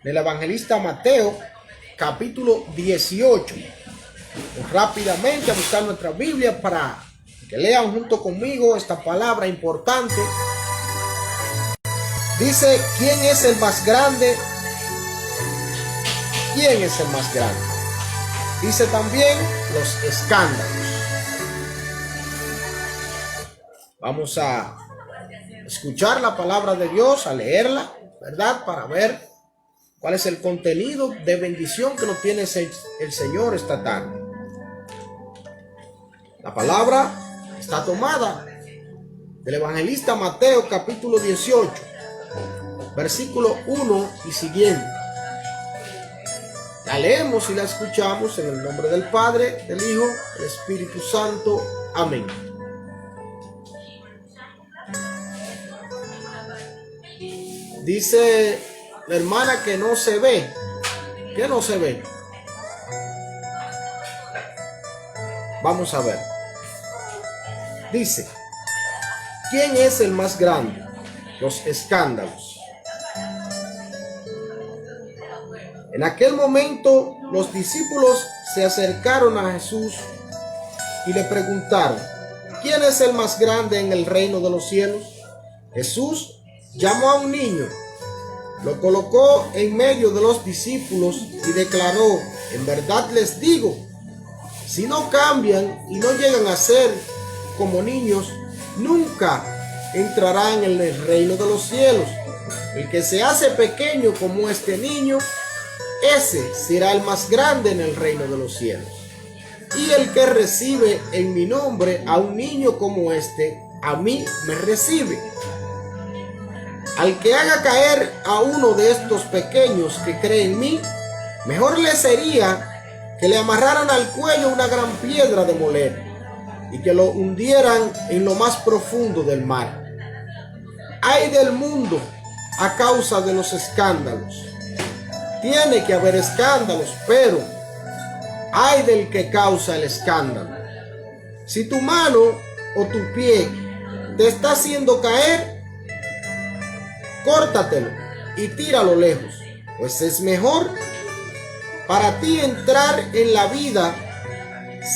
del evangelista Mateo, capítulo 18. Rápidamente a buscar nuestra Biblia para que lean junto conmigo esta palabra importante. Dice, ¿quién es el más grande? ¿Quién es el más grande? Dice también los escándalos. Vamos a escuchar la palabra de Dios, a leerla, ¿verdad? Para ver cuál es el contenido de bendición que nos tiene el Señor esta tarde. La palabra está tomada del evangelista Mateo, capítulo 18, versículo 1 y siguiente. La leemos y la escuchamos en el nombre del Padre, del Hijo, del Espíritu Santo. Amén. Dice la hermana que no se ve. ¿Qué no se ve? Vamos a ver. Dice, ¿quién es el más grande? Los escándalos. En aquel momento los discípulos se acercaron a Jesús y le preguntaron, ¿quién es el más grande en el reino de los cielos? Jesús llamó a un niño, lo colocó en medio de los discípulos y declaró, en verdad les digo, si no cambian y no llegan a ser como niños, nunca entrarán en el reino de los cielos. El que se hace pequeño como este niño, ese será el más grande en el reino de los cielos. Y el que recibe en mi nombre a un niño como este, a mí me recibe. Al que haga caer a uno de estos pequeños que cree en mí, mejor le sería que le amarraran al cuello una gran piedra de moler y que lo hundieran en lo más profundo del mar. Ay del mundo a causa de los escándalos. Tiene que haber escándalos, pero ay del que causa el escándalo. Si tu mano o tu pie te está haciendo caer, córtatelo y tíralo lejos, pues es mejor para ti entrar en la vida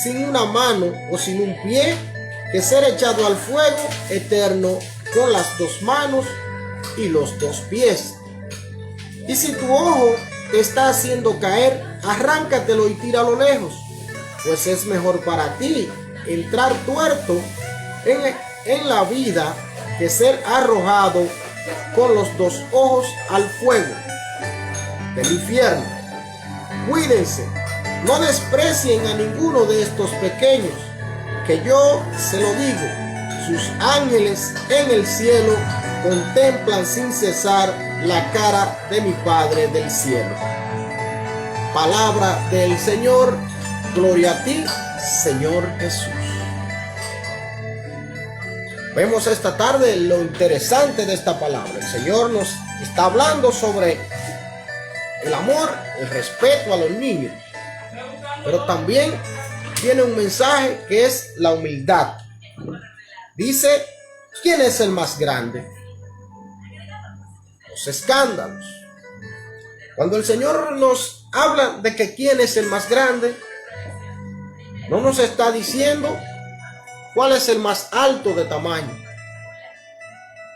sin una mano o sin un pie que ser echado al fuego eterno con las dos manos y los dos pies. Y si tu ojo te está haciendo caer, arráncatelo y tíralo lejos, pues es mejor para ti entrar tuerto en la vida que ser arrojado con los dos ojos al fuego del infierno. Cuídense, no desprecien a ninguno de estos pequeños, que yo se lo digo, sus ángeles en el cielo contemplan sin cesar la cara de mi Padre del cielo. Palabra del Señor, gloria a ti, Señor Jesús. Vemos esta tarde lo interesante de esta palabra. El Señor nos está hablando sobre el amor, el respeto a los niños, pero también tiene un mensaje que es la humildad. Dice, ¿quién es el más grande? Los escándalos. Cuando el Señor nos habla de que quién es el más grande, no nos está diciendo cuál es el más alto de tamaño.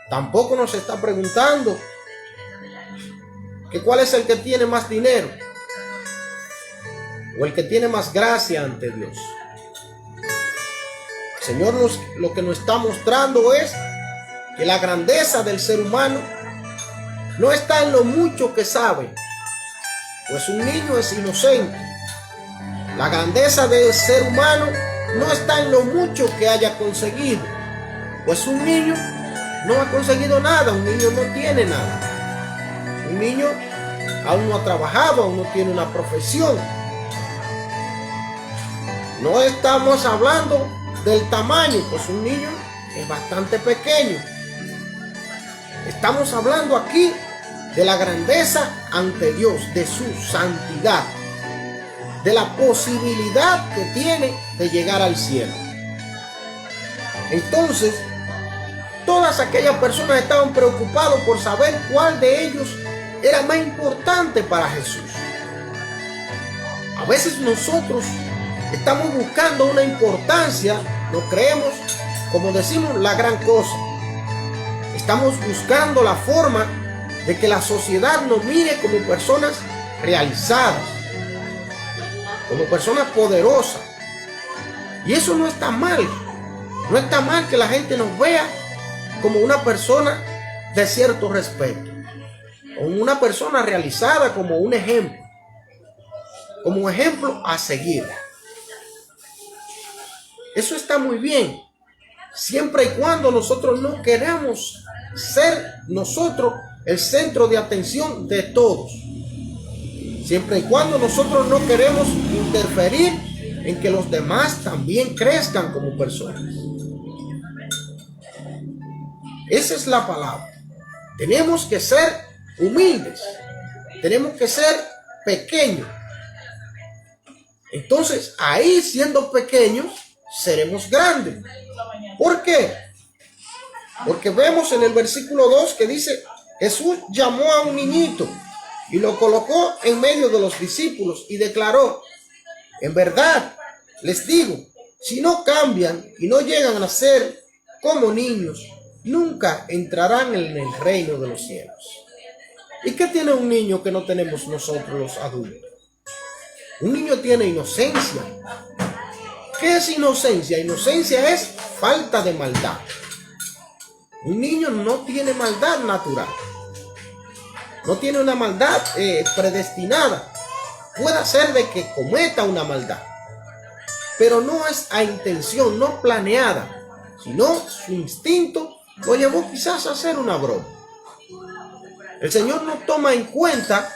Tampoco nos está preguntando que cuál es el que tiene más dinero o el que tiene más gracia ante Dios. El Señor lo que nos está mostrando es que la grandeza del ser humano no está en lo mucho que sabe, pues un niño es inocente. La grandeza del ser humano no está en lo mucho que haya conseguido, pues un niño no ha conseguido nada, un niño no tiene nada. Un niño aún no ha trabajado, aún no tiene una profesión. No estamos hablando del tamaño, pues un niño es bastante pequeño. Estamos hablando aquí de la grandeza ante Dios, de su santidad, de la posibilidad que tiene de llegar al cielo. Entonces, todas aquellas personas estaban preocupados por saber cuál de ellos era más importante para Jesús. A veces nosotros estamos buscando una importancia, no creemos, como decimos, la gran cosa. Estamos buscando la forma de que la sociedad nos mire como personas realizadas, como personas poderosas. Y eso no está mal. No está mal que la gente nos vea como una persona de cierto respeto, o una persona realizada, como un ejemplo a seguir. Eso está muy bien, siempre y cuando nosotros no queramos ser nosotros el centro de atención de todos. Siempre y cuando nosotros no queremos interferir en que los demás también crezcan como personas. Esa es la palabra. Tenemos que ser humildes. Tenemos que ser pequeños. Entonces, ahí siendo pequeños, seremos grandes. ¿Por qué? Porque vemos en el versículo 2 que dice: Jesús llamó a un niñito y lo colocó en medio de los discípulos y declaró: en verdad les digo, si no cambian y no llegan a ser como niños, nunca entrarán en el reino de los cielos. ¿Y qué tiene un niño que no tenemos nosotros los adultos? Un niño tiene inocencia. ¿Qué es inocencia? Inocencia es falta de maldad. Un niño no tiene maldad natural. No tiene una maldad predestinada. Puede ser de que cometa una maldad, pero no es a intención, no planeada, sino su instinto lo llevó quizás a hacer una broma. El Señor no toma en cuenta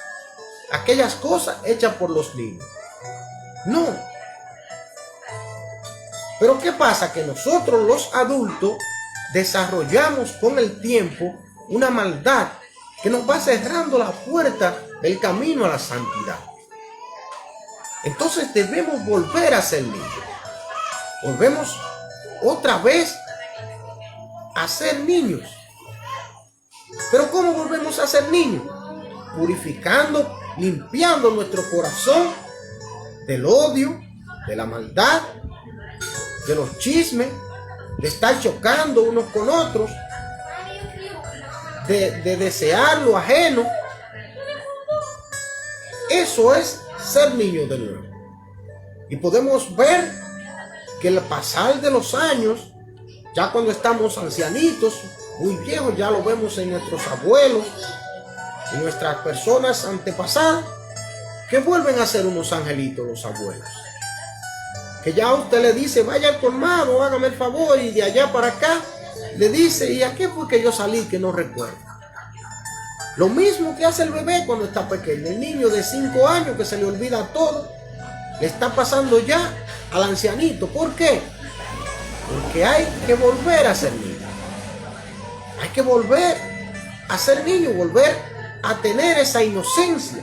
aquellas cosas hechas por los niños. No. Pero ¿qué pasa? Que nosotros los adultos desarrollamos con el tiempo una maldad que nos va cerrando la puerta del camino a la santidad. Entonces debemos volver a ser niños. Volvemos otra vez a ser niños. Pero ¿cómo volvemos a ser niños? Purificando, limpiando nuestro corazón del odio, de la maldad, de los chismes, de estar chocando unos con otros, de desear lo ajeno. Eso es ser niño de nuevo. Y podemos ver que al pasar de los años, ya cuando estamos ancianitos, muy viejos, ya lo vemos en nuestros abuelos, en nuestras personas antepasadas, que vuelven a ser unos angelitos los abuelos. Que ya usted le dice: vaya al colmado, hágame el favor, y de allá para acá le dice: ¿y a qué fue que yo salí que no recuerdo? Lo mismo que hace el bebé cuando está pequeño. El niño de 5 años que se le olvida todo, le está pasando ya al ancianito. ¿Por qué? Porque hay que volver a ser niño. Hay que volver a ser niño, volver a tener esa inocencia,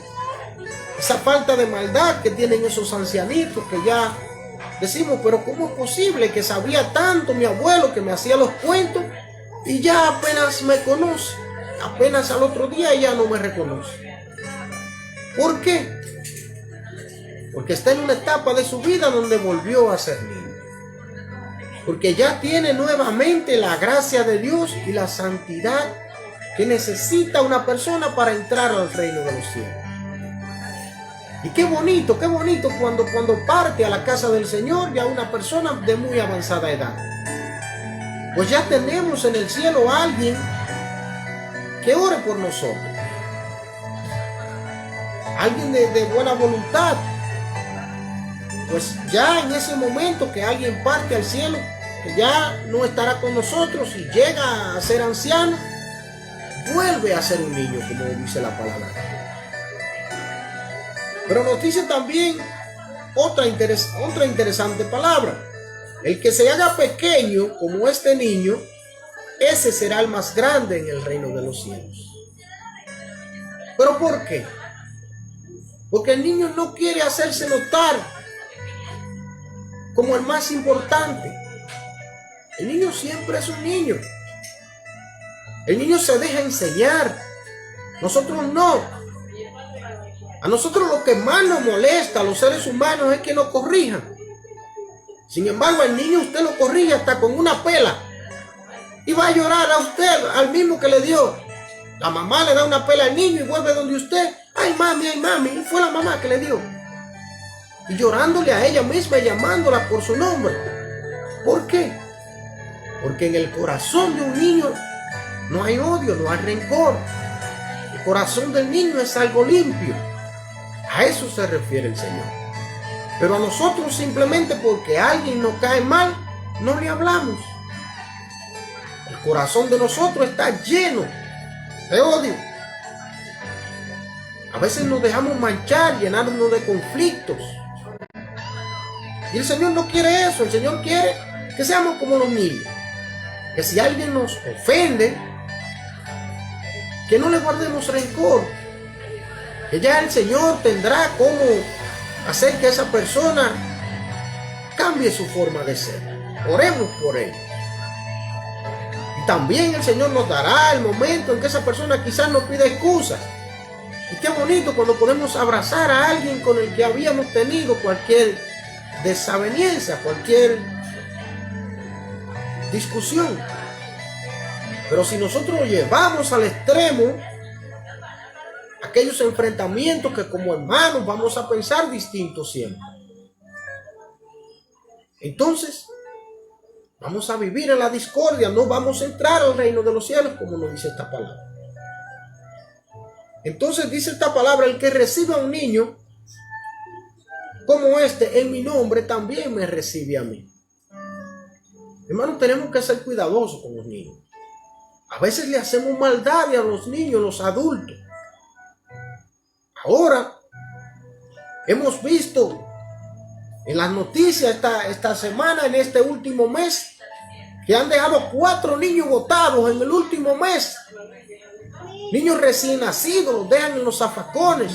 esa falta de maldad que tienen esos ancianitos que ya decimos: pero ¿cómo es posible que sabía tanto mi abuelo, que me hacía los cuentos, y ya apenas me conoce? Apenas al otro día ya no me reconoce. ¿Por qué? Porque está en una etapa de su vida donde volvió a ser niño. Porque ya tiene nuevamente la gracia de Dios y la santidad que necesita una persona para entrar al reino de los cielos. Y qué bonito cuando parte a la casa del Señor ya una persona de muy avanzada edad. Pues ya tenemos en el cielo a alguien que ore por nosotros. Alguien de buena voluntad. Pues ya en ese momento que alguien parte al cielo, que ya no estará con nosotros y llega a ser anciano, vuelve a ser un niño, como dice la palabra. Pero nos dice también otra interesante palabra: el que se haga pequeño como este niño, ese será el más grande en el reino de los cielos. ¿Pero por qué? Porque el niño no quiere hacerse notar como el más importante. El niño siempre es un niño. El niño se deja enseñar. Nosotros no. A nosotros lo que más nos molesta a los seres humanos es que nos corrijan. Sin embargo, al niño usted lo corrige hasta con una pela. Y va a llorar a usted, al mismo que le dio. La mamá le da una pela al niño y vuelve donde usted. Ay mami, fue la mamá que le dio. Y llorándole a ella misma y llamándola por su nombre. ¿Por qué? Porque en el corazón de un niño no hay odio, no hay rencor. El corazón del niño es algo limpio. A eso se refiere el Señor. Pero a nosotros simplemente porque alguien nos cae mal, no le hablamos. El corazón de nosotros está lleno de odio. A veces nos dejamos manchar, llenarnos de conflictos. Y el Señor no quiere eso. El Señor quiere que seamos como los niños. Que si alguien nos ofende, que no le guardemos rencor. Que ya el Señor tendrá cómo hacer que esa persona cambie su forma de ser. Oremos por él. Y también el Señor nos dará el momento en que esa persona quizás nos pida excusas. Y qué bonito cuando podemos abrazar a alguien con el que habíamos tenido cualquier desaveniencia, cualquier discusión. Pero si nosotros lo llevamos al extremo, aquellos enfrentamientos que como hermanos vamos a pensar distinto siempre. Entonces, vamos a vivir en la discordia, no vamos a entrar al reino de los cielos, como nos dice esta palabra. Entonces dice esta palabra: el que recibe a un niño como este en mi nombre, también me recibe a mí. Hermanos, tenemos que ser cuidadosos con los niños. A veces le hacemos maldad a los niños, los adultos. Ahora, hemos visto en las noticias esta semana, en este último mes, que han dejado 4 niños botados en el último mes. Niños recién nacidos, los dejan en los zafacones.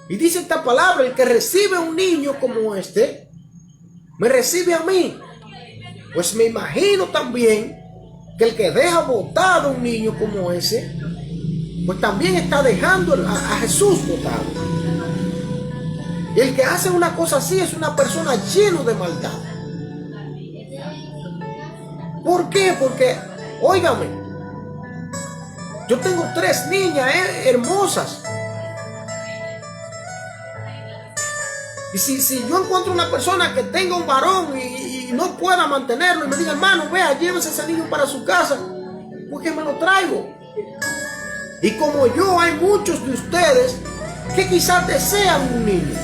Y dice esta palabra: el que recibe a un niño como este, me recibe a mí. Pues me imagino también que el que deja botado a un niño como ese, pues también está dejando a Jesús botado. Y el que hace una cosa así es una persona llena de maldad. ¿Por qué? Porque, óigame, yo tengo 3 niñas hermosas. Y si yo encuentro una persona que tenga un varón y no pueda mantenerlo y me diga: hermano, vea, llévese ese niño para su casa, porque me lo traigo. Y como yo, hay muchos de ustedes que quizás desean un niño.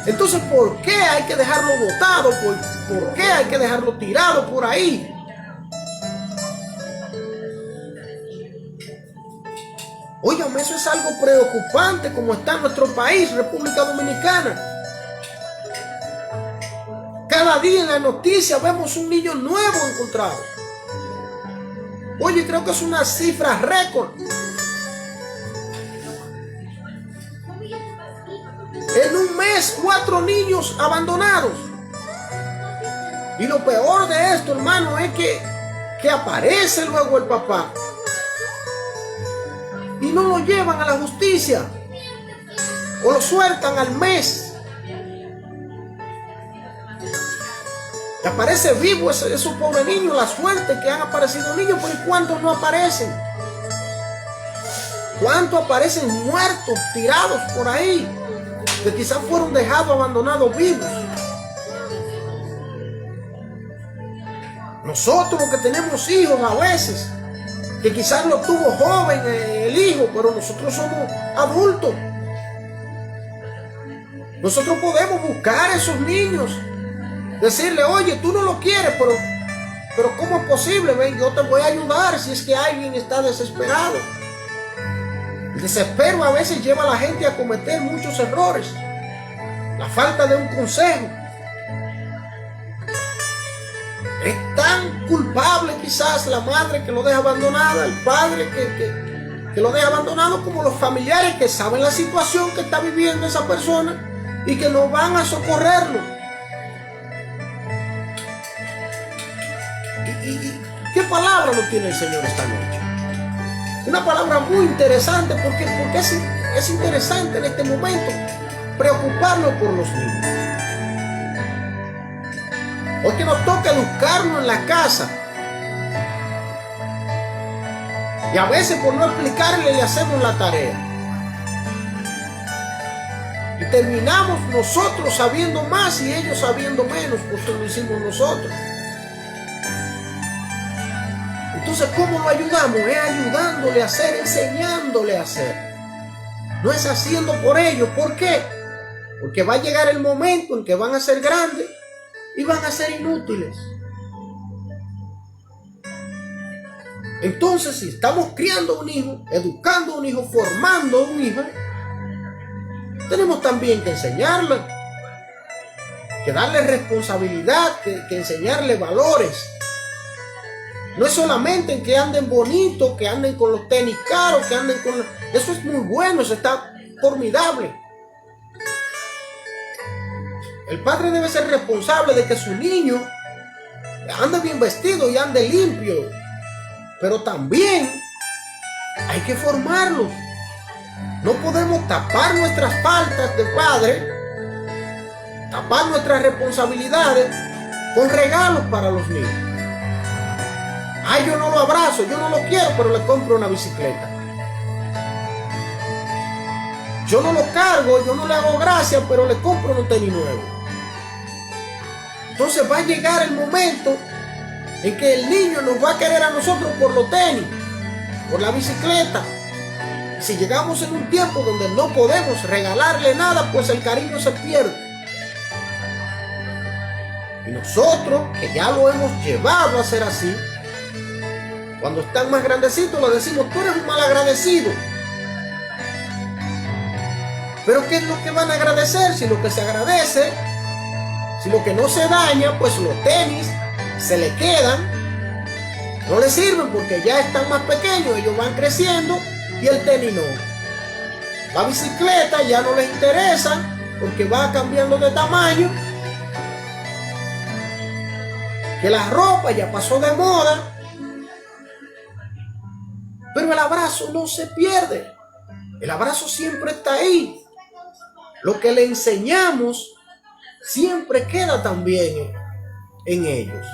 Entonces, ¿por qué hay que dejarlo botado? ¿Por qué hay que dejarlo tirado por ahí? Óigame, eso es algo preocupante como está en nuestro país, República Dominicana. Cada día en la noticia vemos un niño nuevo encontrado. Oye, creo que es una cifra récord. En un mes, 4 niños abandonados. Y lo peor de esto, hermano, es que aparece luego el papá y no lo llevan a la justicia, o lo sueltan al mes. Y aparece vivo esos pobres niños. La suerte que han aparecido niños, pero ¿cuántos no aparecen? ¿Cuántos aparecen muertos, tirados por ahí, que quizás fueron dejados abandonados vivos? Nosotros que tenemos hijos a veces, que quizás lo tuvo joven el hijo, pero nosotros somos adultos. Nosotros podemos buscar a esos niños, decirle: oye, tú no lo quieres, pero ¿cómo es posible? Ven, yo te voy a ayudar si es que alguien está desesperado. El desespero a veces lleva a la gente a cometer muchos errores. La falta de un consejo. Es tan culpable quizás la madre que lo deja abandonada, el padre que lo deja abandonado, como los familiares que saben la situación que está viviendo esa persona y que no van a socorrerlo. ¿Y qué palabra nos tiene el Señor esta noche? Una palabra muy interesante porque es interesante en este momento preocuparnos por los niños. Hoy que nos toca educarnos en la casa. Y a veces por no explicarle le hacemos la tarea. Y terminamos nosotros sabiendo más y ellos sabiendo menos, porque lo hicimos nosotros. Entonces, ¿cómo lo ayudamos? Es ayudándole a hacer, enseñándole a hacer. No es haciendo por ellos. ¿Por qué? Porque va a llegar el momento en que van a ser grandes y van a ser inútiles. Entonces, si estamos criando un hijo, educando a un hijo, formando a un hijo, tenemos también que enseñarle, que darle responsabilidad, que enseñarle valores. No es solamente en que anden bonitos, que anden con los tenis caros, que anden con... Eso es muy bueno, eso está formidable. El padre debe ser responsable de que su niño ande bien vestido y ande limpio. Pero también hay que formarlos. No podemos tapar nuestras faltas de padre, tapar nuestras responsabilidades con regalos para los niños. Ay, yo no lo abrazo, yo no lo quiero, pero le compro una bicicleta. Yo no lo cargo, yo no le hago gracia, pero le compro un tenis nuevo. Entonces va a llegar el momento en que el niño nos va a querer a nosotros por los tenis, por la bicicleta. Si llegamos en un tiempo donde no podemos regalarle nada, pues el cariño se pierde. Y nosotros, que ya lo hemos llevado a ser así, cuando están más grandecitos le decimos, tú eres un mal agradecido. Pero ¿qué es lo que van a agradecer? Si lo que se agradece, si lo que no se daña, pues los tenis se le quedan, no le sirven porque ya están más pequeños, ellos van creciendo y el tenis no. La bicicleta ya no les interesa porque va cambiando de tamaño, que la ropa ya pasó de moda. Pero el abrazo no se pierde. El abrazo siempre está ahí. Lo que le enseñamos siempre queda también en ellos.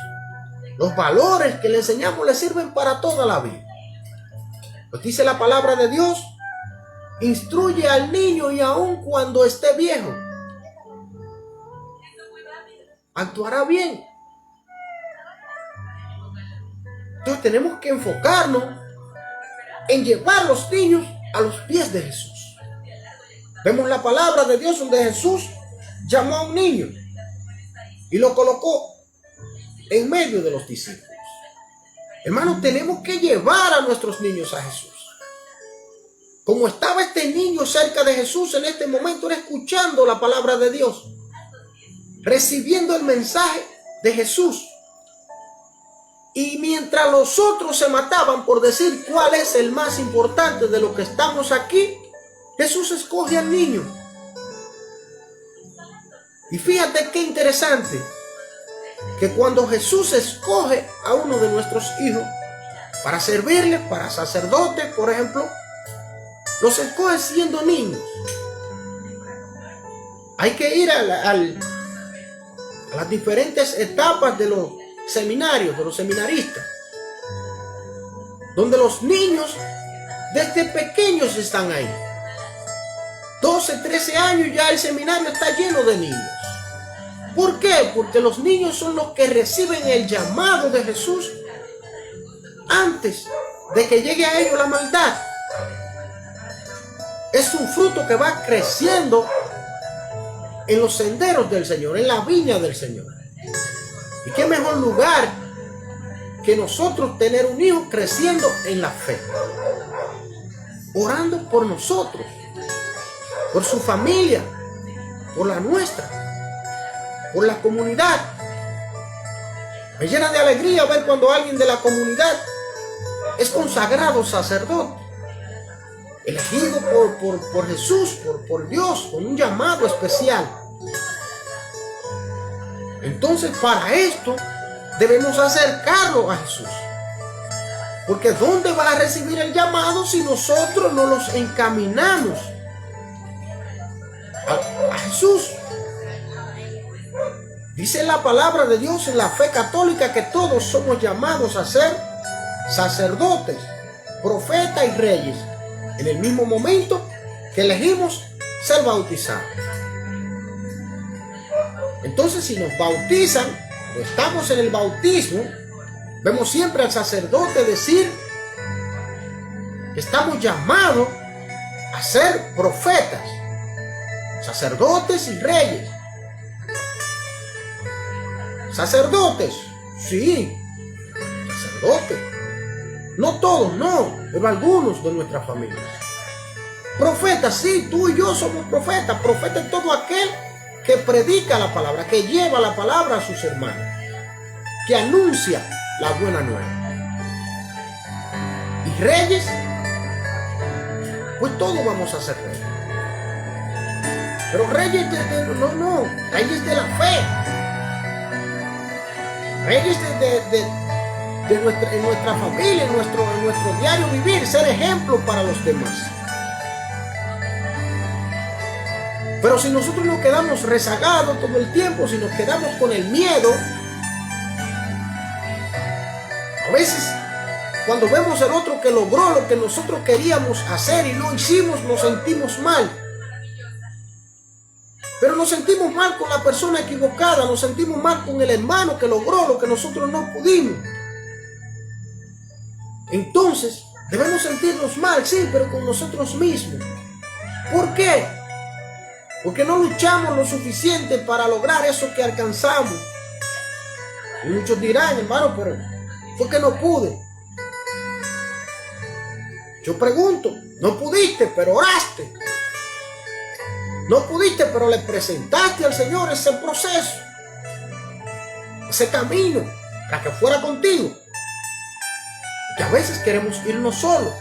Los valores que le enseñamos le sirven para toda la vida. Pues dice la palabra de Dios, instruye al niño y aun cuando esté viejo, actuará bien. Entonces tenemos que enfocarnos en llevar a los niños a los pies de Jesús. Vemos la palabra de Dios donde Jesús llamó a un niño y lo colocó en medio de los discípulos. Hermanos, tenemos que llevar a nuestros niños a Jesús. Como estaba este niño cerca de Jesús en este momento, era escuchando la palabra de Dios, recibiendo el mensaje de Jesús. Y mientras los otros se mataban por decir cuál es el más importante de lo que estamos aquí, Jesús escoge al niño. Y fíjate qué interesante, que cuando Jesús escoge a uno de nuestros hijos para servirle, para sacerdote, por ejemplo, los escoge siendo niños. Hay que ir a las diferentes etapas de los seminarios, de los seminaristas, donde los niños desde pequeños están ahí. 12, 13 años ya el seminario está lleno de niños. ¿Por qué? Porque los niños son los que reciben el llamado de Jesús antes de que llegue a ellos la maldad. Es un fruto que va creciendo en los senderos del Señor, en la viña del Señor. Y qué mejor lugar que nosotros tener un hijo creciendo en la fe, orando por nosotros, por su familia, por la nuestra, por la comunidad. Me llena de alegría ver cuando alguien de la comunidad es consagrado sacerdote, elegido por Jesús, por Dios, con un llamado especial. Entonces, para esto debemos acercarlo a Jesús. Porque ¿dónde va a recibir el llamado si nosotros no los encaminamos a Jesús? Dice la palabra de Dios en la fe católica que todos somos llamados a ser sacerdotes, profetas y reyes, en el mismo momento que elegimos ser bautizados. Entonces, si nos bautizan o estamos en el bautismo, vemos siempre al sacerdote decir que estamos llamados a ser profetas, sacerdotes y reyes. Sacerdotes, sí, sacerdotes. No todos, no, pero algunos de nuestras familias. Profetas, sí, tú y yo somos profetas. Profeta es todo aquel que predica la palabra, que lleva la palabra a sus hermanos, que anuncia la buena nueva. Y reyes, pues todos vamos a ser reyes. Pero reyes reyes de la fe. Reyes en nuestra familia, en nuestro diario vivir, ser ejemplo para los demás. Pero si nosotros nos quedamos rezagados todo el tiempo, si nos quedamos con el miedo, a veces cuando vemos al otro que logró lo que nosotros queríamos hacer y no hicimos, nos sentimos mal. Pero nos sentimos mal con la persona equivocada, nos sentimos mal con el hermano que logró lo que nosotros no pudimos. Entonces, debemos sentirnos mal, sí, pero con nosotros mismos. ¿Por qué? Porque no luchamos lo suficiente para lograr eso que alcanzamos. Y muchos dirán, hermano, pero fue que no pude. Yo pregunto, no pudiste, pero oraste. No pudiste, pero le presentaste al Señor ese proceso, ese camino, para que fuera contigo. Que a veces queremos irnos solos.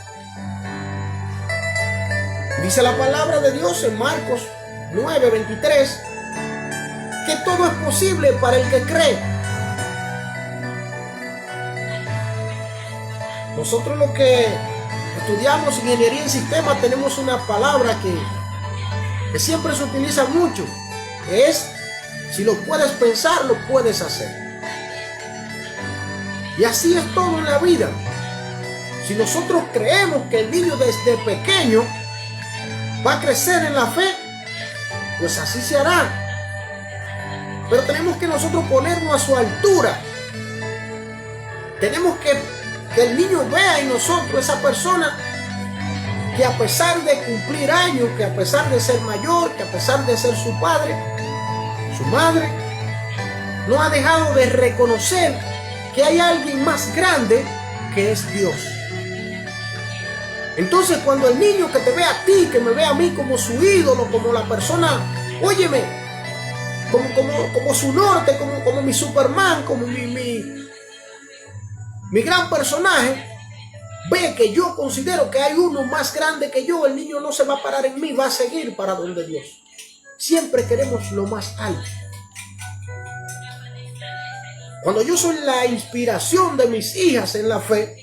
Dice la palabra de Dios en Marcos 9:23, que todo es posible para el que cree. Nosotros los que estudiamos ingeniería en sistemas tenemos una palabra que siempre se utiliza mucho, que es: si lo puedes pensar, lo puedes hacer. Y así es todo en la vida. Si nosotros creemos que el niño desde pequeño va a crecer en la fe, pues así se hará. Pero tenemos que nosotros ponernos a su altura. Tenemos que el niño vea en nosotros esa persona que a pesar de cumplir años, que a pesar de ser mayor, que a pesar de ser su padre, su madre, no ha dejado de reconocer que hay alguien más grande que es Dios. Entonces, cuando el niño que te ve a ti, que me ve a mí como su ídolo, como la persona, óyeme, como su norte, como mi Superman, como mi gran personaje, ve que yo considero que hay uno más grande que yo, el niño no se va a parar en mí, va a seguir para donde Dios. Siempre queremos lo más alto. Cuando yo soy la inspiración de mis hijas en la fe,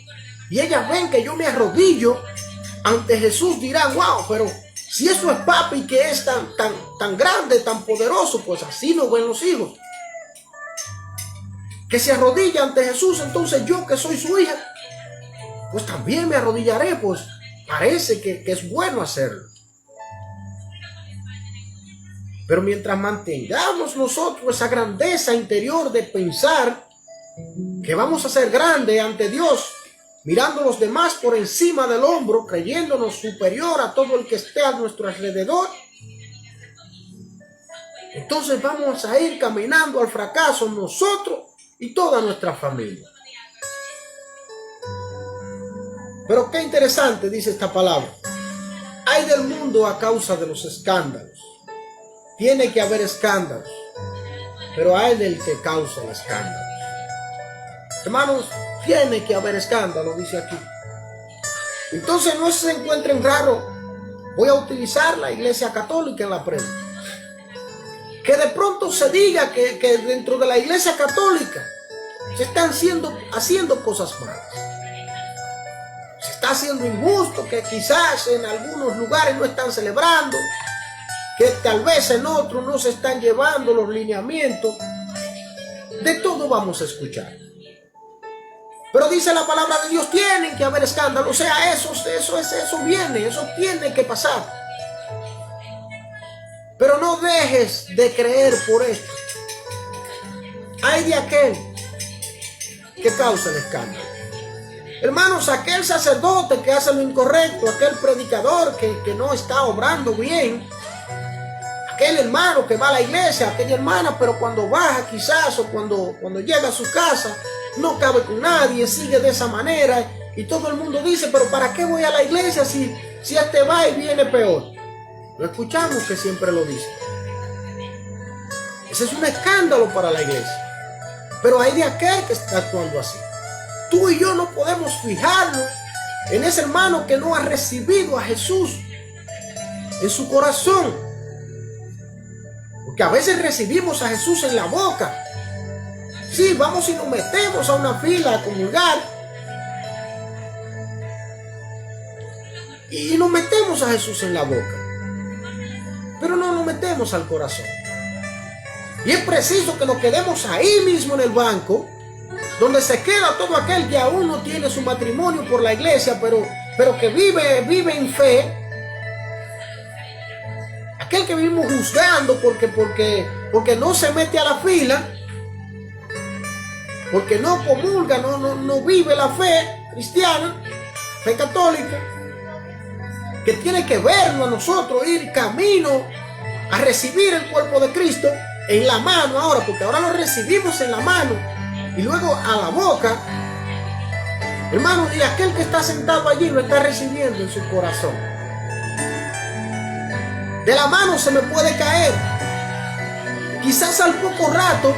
y ellas ven que yo me arrodillo ante Jesús, dirán: wow, pero si eso es papi que es tan grande, tan poderoso, pues así nos ven los hijos. Que se arrodilla ante Jesús, entonces yo que soy su hija, pues también me arrodillaré, pues parece que es bueno hacerlo. Pero mientras mantengamos nosotros esa grandeza interior de pensar que vamos a ser grandes ante Dios, mirando a los demás por encima del hombro, creyéndonos superior a todo el que esté a nuestro alrededor, entonces vamos a ir caminando al fracaso nosotros y toda nuestra familia. Pero qué interesante dice esta palabra: ay del mundo a causa de los escándalos. Tiene que haber escándalos, pero hay del que causa el escándalo. Hermanos, tiene que haber escándalo, dice aquí. Entonces no se encuentren raro. Voy a utilizar la Iglesia Católica en la prensa. Que de pronto se diga que dentro de la Iglesia Católica se están haciendo cosas malas. está siendo injusto, que quizás en algunos lugares no están celebrando, que tal vez en otros no se están llevando los lineamientos. De todo vamos a escuchar. Pero dice la palabra de Dios, tienen que haber escándalo. O sea, eso viene, eso tiene que pasar. Pero no dejes de creer por esto. Hay de aquel que causa el escándalo. Hermanos, aquel sacerdote que hace lo incorrecto, aquel predicador que no está obrando bien, aquel hermano que va a la iglesia, aquella hermana, pero cuando baja quizás o cuando llega a su casa, no cabe con nadie, sigue de esa manera y todo el mundo dice, pero ¿para qué voy a la iglesia si este va y viene peor? Lo escuchamos que siempre lo dice. Ese es un escándalo para la iglesia. Pero hay de aquel que está actuando así. Tú y yo no podemos fijarnos en ese hermano que no ha recibido a Jesús en su corazón. Porque a veces recibimos a Jesús en la boca. Sí, vamos y nos metemos a una fila a comulgar. Y nos metemos a Jesús en la boca. Pero no nos metemos al corazón. Y es preciso que nos quedemos ahí mismo en el banco, donde se queda todo aquel que aún no tiene su matrimonio por la iglesia, pero que vive en fe. Aquel que vivimos juzgando porque no se mete a la fila, porque no comulga, no vive la fe cristiana, fe católica, que tiene que vernos a nosotros ir camino a recibir el cuerpo de Cristo en la mano ahora, porque ahora lo recibimos en la mano y luego a la boca. Hermano, y aquel que está sentado allí lo está recibiendo en su corazón. De la mano se me puede caer. Quizás al poco rato,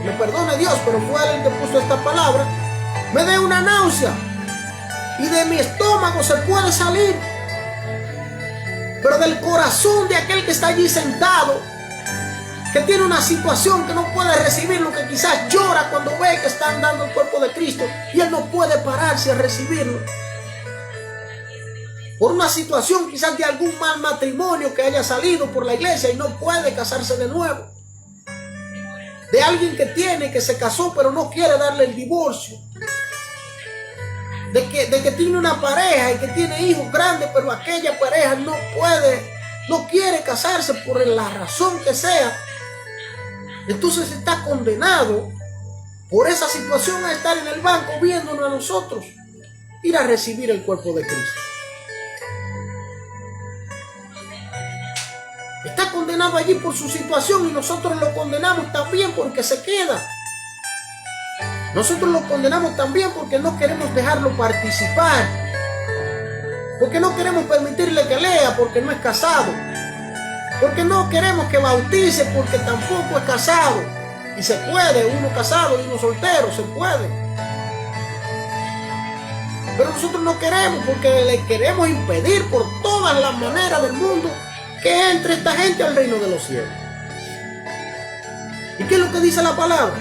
me perdone Dios, pero fue él el que puso esta palabra, me dé una náusea y de mi estómago se puede salir. Pero del corazón de aquel que está allí sentado, que tiene una situación que no puede recibir, lo que quizás llora cuando ve que están dando el cuerpo de Cristo y él no puede pararse a recibirlo, por una situación quizás de algún mal matrimonio que haya salido por la iglesia y no puede casarse de nuevo, de alguien que se casó pero no quiere darle el divorcio, de que tiene una pareja y que tiene hijos grandes, pero aquella pareja no quiere casarse por la razón que sea. Entonces está condenado por esa situación a estar en el banco viéndonos a nosotros ir a recibir el cuerpo de Cristo. Está condenado allí por su situación y nosotros lo condenamos también porque se queda. Nosotros lo condenamos también porque no queremos dejarlo participar, porque no queremos permitirle que lea porque no es casado, porque no queremos que bautice porque tampoco es casado. Y se puede, uno casado y uno soltero, se puede. Pero nosotros no queremos porque le queremos impedir por todas las maneras del mundo que entre esta gente al reino de los cielos. ¿Y qué es lo que dice la palabra?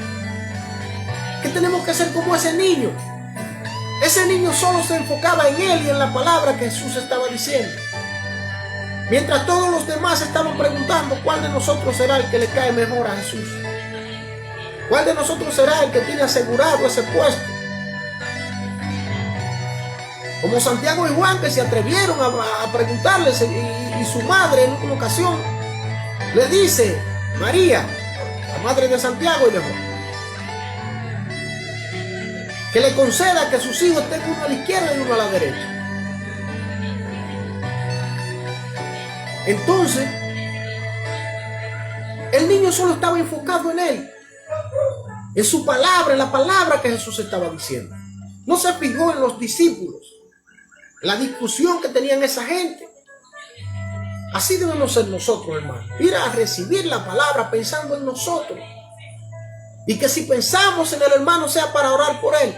Que tenemos que ser como ese niño. Ese niño solo se enfocaba en él y en la palabra que Jesús estaba diciendo. Mientras todos los demás estaban preguntando cuál de nosotros será el que le cae mejor a Jesús. ¿Cuál de nosotros será el que tiene asegurado ese puesto? Como Santiago y Juan, que se atrevieron a preguntarles, y su madre en una ocasión le dice, María, la madre de Santiago y de Juan, que le conceda que sus hijos tengan uno a la izquierda y uno a la derecha. Entonces, el niño solo estaba enfocado en él, en su palabra, en la palabra que Jesús estaba diciendo. No se fijó en los discípulos, en la discusión que tenían esa gente. Así debemos ser nosotros, hermanos. Ir a recibir la palabra pensando en nosotros. Y que si pensamos en el hermano sea para orar por él.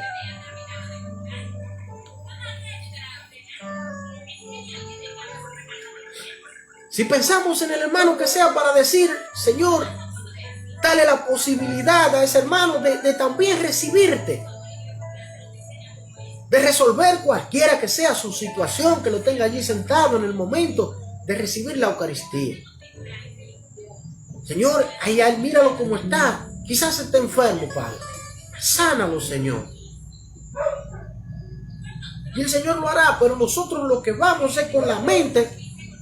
Si pensamos en el hermano que sea para decir, Señor, dale la posibilidad a ese hermano de también recibirte. De resolver cualquiera que sea su situación, que lo tenga allí sentado en el momento de recibir la Eucaristía. Señor, ay, míralo como está. Quizás esté enfermo, Padre. Sánalo, Señor. Y el Señor lo hará, pero nosotros lo que vamos es con la mente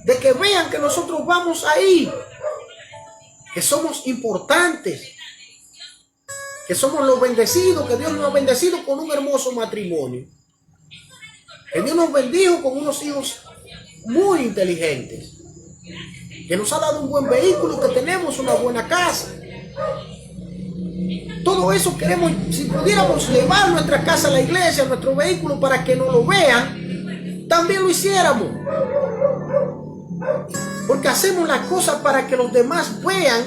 de que vean que nosotros vamos ahí, que somos importantes, que somos los bendecidos, que Dios nos ha bendecido con un hermoso matrimonio, que Dios nos bendijo con unos hijos muy inteligentes, que nos ha dado un buen vehículo, que tenemos una buena casa. Todo eso queremos, si pudiéramos llevar nuestra casa a la iglesia, nuestro vehículo, para que nos lo vean, también lo hiciéramos. Porque hacemos las cosas para que los demás vean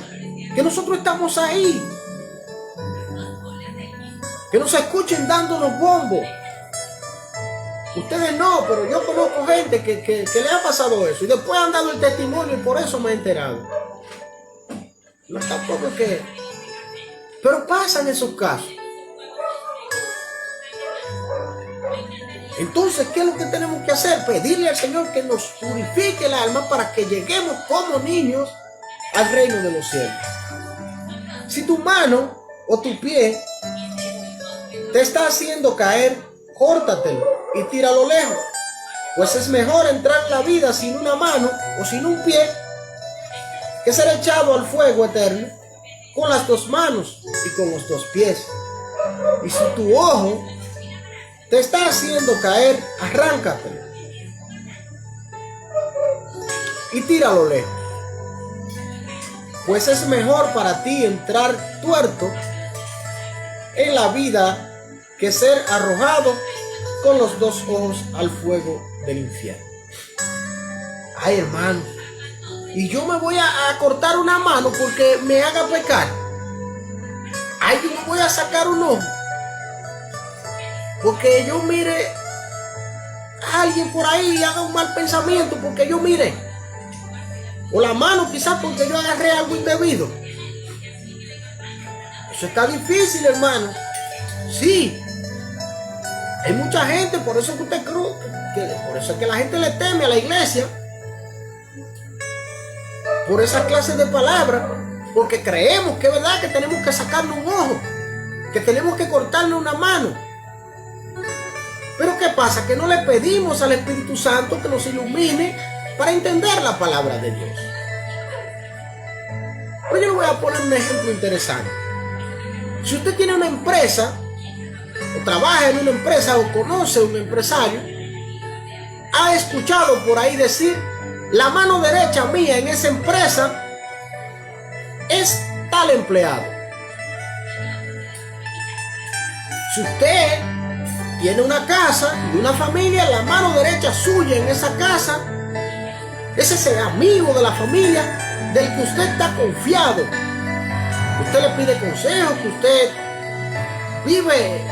que nosotros estamos ahí. Que nos escuchen dándonos bombos. Ustedes no, pero yo conozco gente que le ha pasado eso. Y después han dado el testimonio y por eso me he enterado. No es tampoco que... Pero pasan esos casos. Entonces, ¿qué es lo que tenemos que hacer? Pedirle al Señor que nos purifique el alma para que lleguemos como niños al reino de los cielos. Si tu mano o tu pie te está haciendo caer, córtatelo y tíralo lejos. Pues es mejor entrar en la vida sin una mano o sin un pie que ser echado al fuego eterno con las dos manos y con los dos pies. Y si tu ojo te está haciendo caer, arráncatelo y tíralo lejos. Pues es mejor para ti entrar tuerto en la vida que ser arrojado con los dos ojos al fuego del infierno. Ay, hermano, y yo me voy a cortar una mano porque me haga pecar. Ay, yo me voy a sacar un ojo porque yo mire a alguien por ahí y haga un mal pensamiento porque yo mire. O la mano quizás porque yo agarré algo indebido. Eso está difícil, hermano. Sí. Hay mucha gente, por eso que usted cree, por eso es que la gente le teme a la iglesia. Por esas clases de palabras, porque creemos que es verdad que tenemos que sacarle un ojo, que tenemos que cortarle una mano. Pero ¿qué pasa? Que no le pedimos al Espíritu Santo que nos ilumine para entender la palabra de Dios. Pero yo le voy a poner un ejemplo interesante. Si usted tiene una empresa, o trabaja en una empresa, o conoce a un empresario, ha escuchado por ahí decir: la mano derecha mía en esa empresa es tal empleado. Si usted tiene una casa y una familia, la mano derecha suya en esa casa es ese amigo de la familia del que usted está confiado. Usted le pide consejos, que usted vive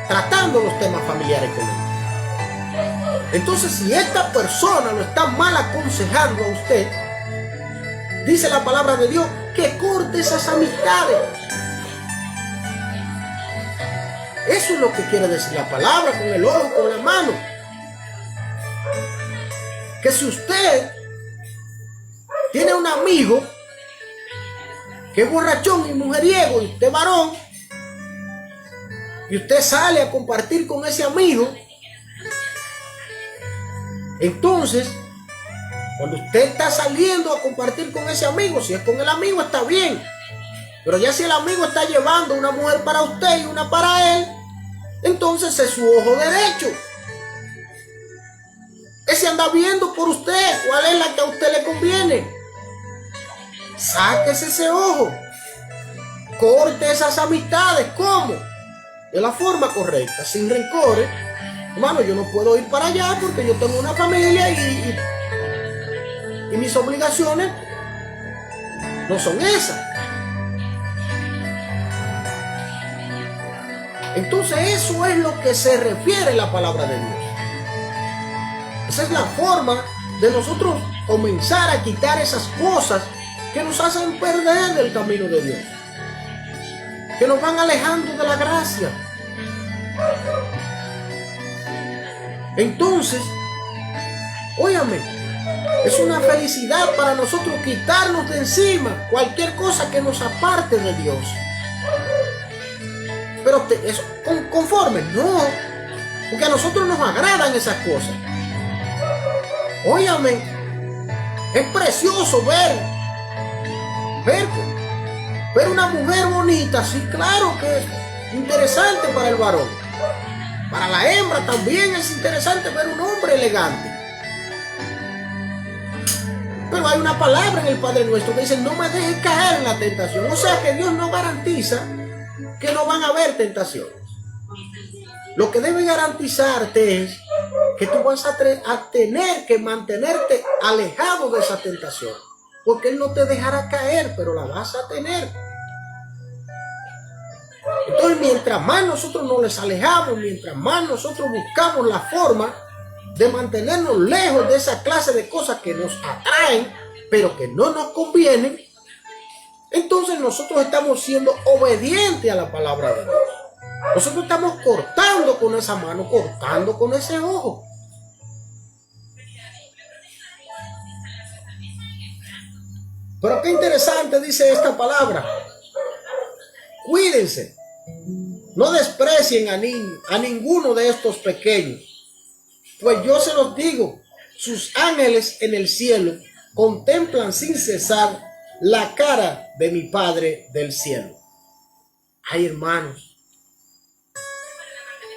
tratando los temas familiares con él. Entonces, si esta persona lo está mal aconsejando a usted, dice la palabra de Dios que corte esas amistades. Eso es lo que quiere decir la palabra, con el ojo, con la mano. Que si usted tiene un amigo que es borrachón y mujeriego, y usted varón, y usted sale a compartir con ese amigo, entonces, cuando usted está saliendo a compartir con ese amigo, si es con el amigo está bien, pero ya si el amigo está llevando una mujer para usted y una para él, entonces es su ojo derecho. Ese anda viendo por usted cuál es la que a usted le conviene. Sáquese ese ojo, corte esas amistades. ¿Cómo? De la forma correcta, sin rencores. Hermano, yo no puedo ir para allá porque yo tengo una familia y mis obligaciones no son esas. Entonces eso es lo que se refiere la palabra de Dios. Esa es la forma de nosotros comenzar a quitar esas cosas que nos hacen perder del camino de Dios, que nos van alejando de la gracia. Entonces, óyame, es una felicidad para nosotros quitarnos de encima cualquier cosa que nos aparte de Dios. Pero eso, conforme, no, porque a nosotros nos agradan esas cosas. Óyame, es precioso ver una mujer bonita, sí, claro que es interesante para el varón. Para la hembra también es interesante ver un hombre elegante. Pero hay una palabra en el Padre Nuestro que dice: no me dejes caer en la tentación. O sea que Dios no garantiza que no van a haber tentaciones. Lo que debe garantizarte es que tú vas a tener que mantenerte alejado de esa tentación, porque Él no te dejará caer, pero la vas a tener. Entonces, mientras más nosotros nos les alejamos, mientras más nosotros buscamos la forma de mantenernos lejos de esa clase de cosas que nos atraen, pero que no nos convienen, entonces nosotros estamos siendo obedientes a la palabra de Dios. Nosotros estamos cortando con esa mano, cortando con ese ojo. Pero qué interesante dice esta palabra. Cuídense. No desprecien a ninguno de estos pequeños. Pues yo se los digo, sus ángeles en el cielo contemplan sin cesar la cara de mi Padre del cielo. Ay, hermanos,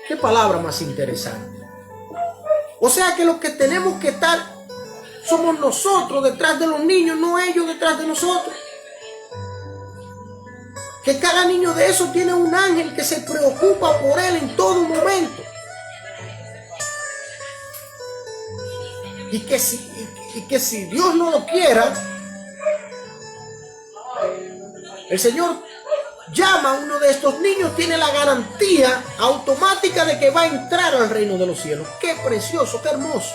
qué palabra más interesante. O sea que lo que tenemos que estar somos nosotros detrás de los niños, no ellos detrás de nosotros. Que cada niño de esos tiene un ángel que se preocupa por él en todo momento. Y que si Dios no lo quiera, el Señor llama a uno de estos niños, tiene la garantía automática de que va a entrar al reino de los cielos. Qué precioso, qué hermoso.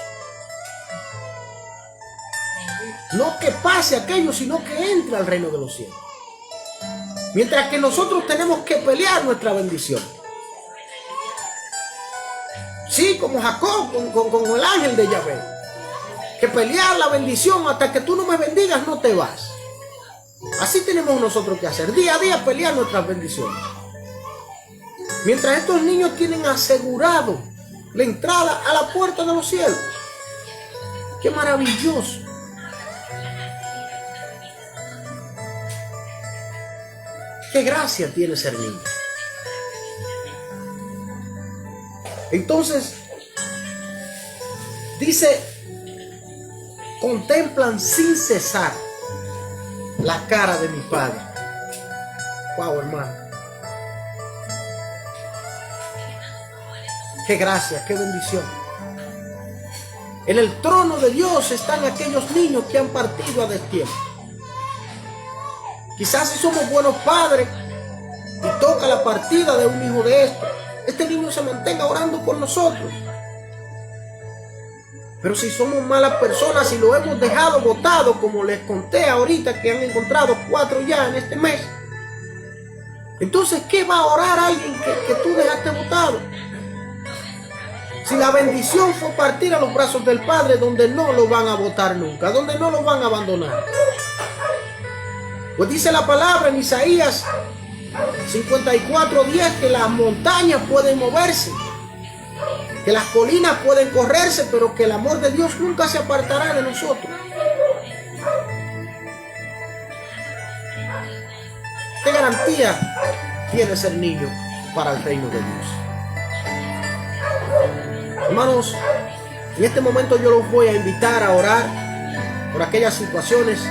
No que pase aquello, sino que entre al reino de los cielos. Mientras que nosotros tenemos que pelear nuestra bendición. Sí, como Jacob con el ángel de Yahvé. Que pelear la bendición hasta que tú no me bendigas, no te vas. Así tenemos nosotros que hacer. Día a día pelear nuestras bendiciones. Mientras estos niños tienen asegurado la entrada a la puerta de los cielos. Qué maravilloso. Qué gracia tiene ser niño. Entonces, dice, contemplan sin cesar la cara de mi Padre. Wow, hermano. Qué gracia, qué bendición. En el trono de Dios están aquellos niños que han partido a destiempo. Quizás si somos buenos padres y toca la partida de un hijo de estos, este niño se mantenga orando por nosotros. Pero si somos malas personas y lo hemos dejado botado, como les conté ahorita que han encontrado 4 ya en este mes, entonces ¿qué va a orar alguien que tú dejaste botado? Si la bendición fue partir a los brazos del Padre, donde no lo van a botar nunca, donde no lo van a abandonar. Pues dice la palabra en Isaías 54:10 que las montañas pueden moverse, que las colinas pueden correrse, pero que el amor de Dios nunca se apartará de nosotros. ¿Qué garantía tiene ser niño para el reino de Dios? Hermanos, en este momento yo los voy a invitar a orar por aquellas situaciones